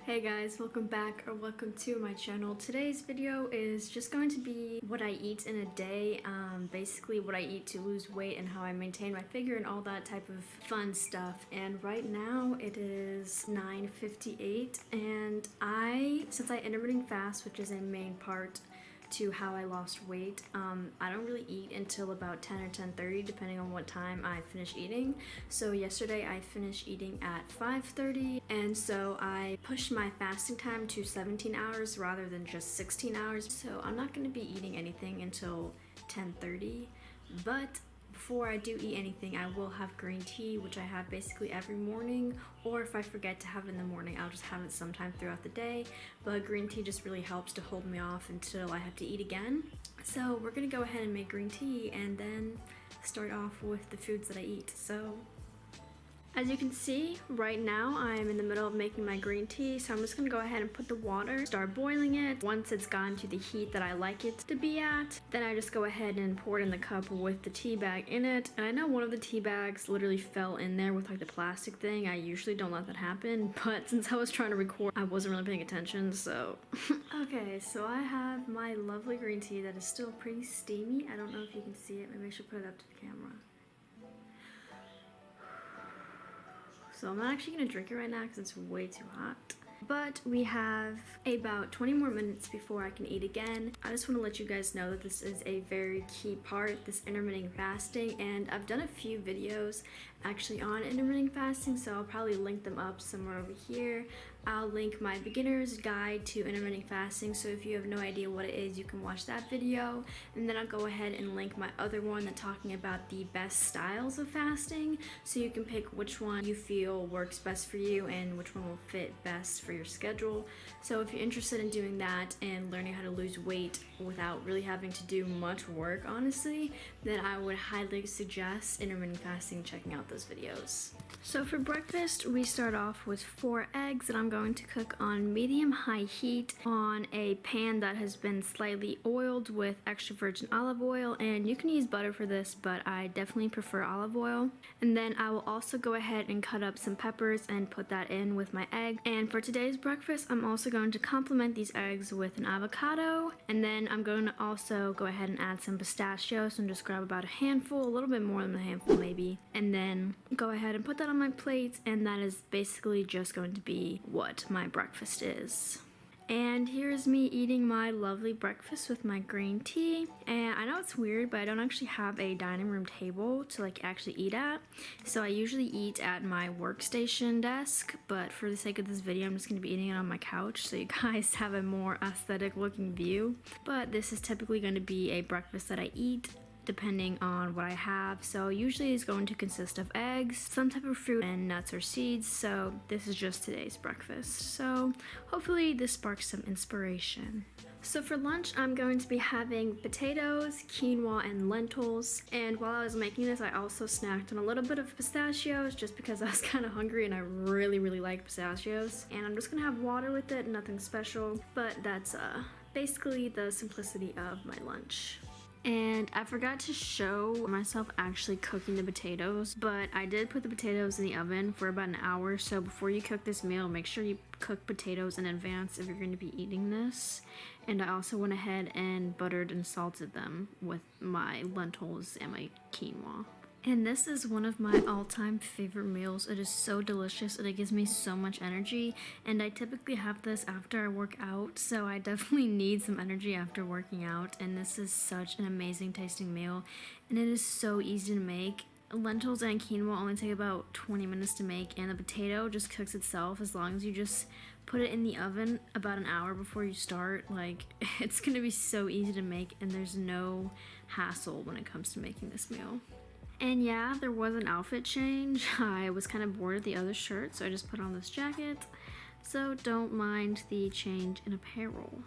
Hey guys, welcome back or welcome to my channel. Today's video is just going to be what I eat in a day, basically what I eat to lose weight and how I maintain my figure and all that type of fun stuff. And right now it is 9:58 and since I intermittent fast, which is a main part to how I lost weight, I don't really eat until about 10 or 10:30 depending on what time I finish eating. So yesterday I finished eating at 5:30 and so I pushed my fasting time to 17 hours rather than just 16 hours. So I'm not going to be eating anything until 10:30, but before I do eat anything, I will have green tea, which I have basically every morning, or if I forget to have it in the morning, I'll just have it sometime throughout the day. But green tea just really helps to hold me off until I have to eat again. So we're gonna go ahead and make green tea and then start off with the foods that I eat. So as you can see, right now I'm in the middle of making my green tea, so I'm just gonna go ahead and put the water, start boiling it. Once it's gotten to the heat that I like it to be at, then I just go ahead and pour it in the cup with the tea bag in it. And I know one of the tea bags literally fell in there with like the plastic thing. I usually don't let that happen, but since I was trying to record, I wasn't really paying attention, so. Okay, so I have my lovely green tea that is still pretty steamy. I don't know if you can see it. Maybe I should put it up to the camera. So I'm not actually gonna drink it right now because it's way too hot. But we have about 20 more minutes before I can eat again. I just want to let you guys know that this is a very key part, this intermittent fasting, and I've done a few videos actually on intermittent fasting, so I'll probably link them up somewhere over here. I'll link my beginner's guide to intermittent fasting, so if you have no idea what it is, you can watch that video. And then I'll go ahead and link my other one that's talking about the best styles of fasting, so you can pick which one you feel works best for you and which one will fit best for your schedule. So if you're interested in doing that and learning how to lose weight without really having to do much work, honestly, then I would highly suggest intermittent fasting, checking out those videos. So for breakfast, we start off with 4 eggs that I'm going to cook on medium-high heat on a pan that has been slightly oiled with extra virgin olive oil, and you can use butter for this, but I definitely prefer olive oil. And then I will also go ahead and cut up some peppers and put that in with my egg. And for today's breakfast, I'm also going to complement these eggs with an avocado, and then I'm going to also go ahead and add some pistachios and just grab about a handful, a little bit more than a handful maybe, and then go ahead and put that on my plate, and that is basically just going to be what my breakfast is. And here's me eating my lovely breakfast with my green tea. And I know it's weird, but I don't actually have a dining room table to like actually eat at. So I usually eat at my workstation desk, but for the sake of this video, I'm just gonna be eating it on my couch so you guys have a more aesthetic looking view. But this is typically gonna be a breakfast that I eat depending on what I have. So usually it's going to consist of eggs, some type of fruit, and nuts or seeds. So this is just today's breakfast. So hopefully this sparks some inspiration. So for lunch, I'm going to be having potatoes, quinoa, and lentils. And while I was making this, I also snacked on a little bit of pistachios just because I was kind of hungry and I really like pistachios. And I'm just gonna have water with it, nothing special, but that's basically the simplicity of my lunch. And I forgot to show myself actually cooking the potatoes, but I did put the potatoes in the oven for about an hour. So before you cook this meal, make sure you cook potatoes in advance if you're going to be eating this. And I also went ahead and buttered and salted them with my lentils and my quinoa. And this is one of my all-time favorite meals. It is so delicious and it gives me so much energy. And I typically have this after I work out, so I definitely need some energy after working out. And this is such an amazing tasting meal, and it is so easy to make. Lentils and quinoa only take about 20 minutes to make, and the potato just cooks itself as long as you just put it in the oven about an hour before you start. Like, it's gonna be so easy to make, and there's no hassle when it comes to making this meal. And yeah, there was an outfit change. I was kind of bored of the other shirt, so I just put on this jacket. So don't mind the change in apparel.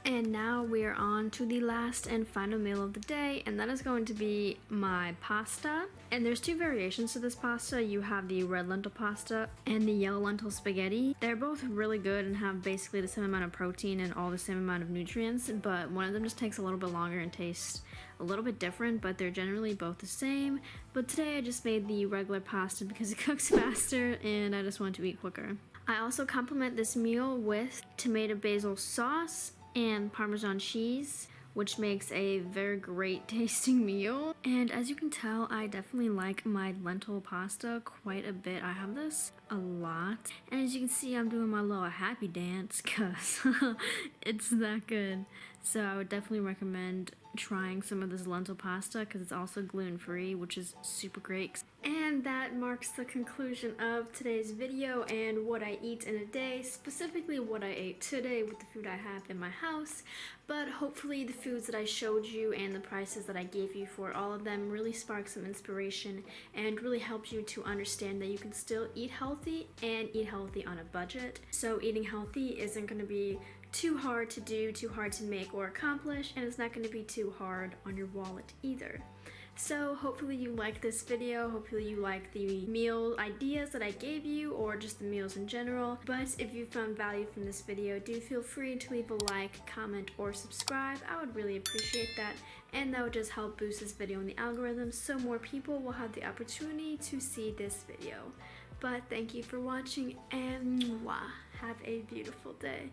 And now we are on to the last and final meal of the day, and that is going to be my pasta. And there's 2 variations to this pasta. You have the red lentil pasta and the yellow lentil spaghetti. They're both really good and have basically the same amount of protein and all the same amount of nutrients, but one of them just takes a little bit longer and tastes a little bit different, but they're generally both the same. But today I just made the regular pasta because it cooks faster and I just want to eat quicker. I also complement this meal with tomato basil sauce and Parmesan cheese, which makes a very great tasting meal. And as you can tell, I definitely like my lentil pasta quite a bit. I have this a lot. And as you can see, I'm doing my little happy dance because it's that good. So I would definitely recommend trying some of this lentil pasta because it's also gluten-free, which is super great. And that marks the conclusion of today's video and what I eat in a day, specifically what I ate today with the food I have in my house. But hopefully the foods that I showed you and the prices that I gave you for all of them really sparked some inspiration and really helped you to understand that you can still eat healthy and eat healthy on a budget. So eating healthy isn't going to be too hard to do, too hard to make or accomplish, and it's not going to be too hard on your wallet either. So hopefully you like this video, hopefully you like the meal ideas that I gave you or just the meals in general. But if you found value from this video, do feel free to leave a like, comment, or subscribe. I would really appreciate that, and that would just help boost this video in the algorithm so more people will have the opportunity to see this video. But thank you for watching, and mwah, have a beautiful day.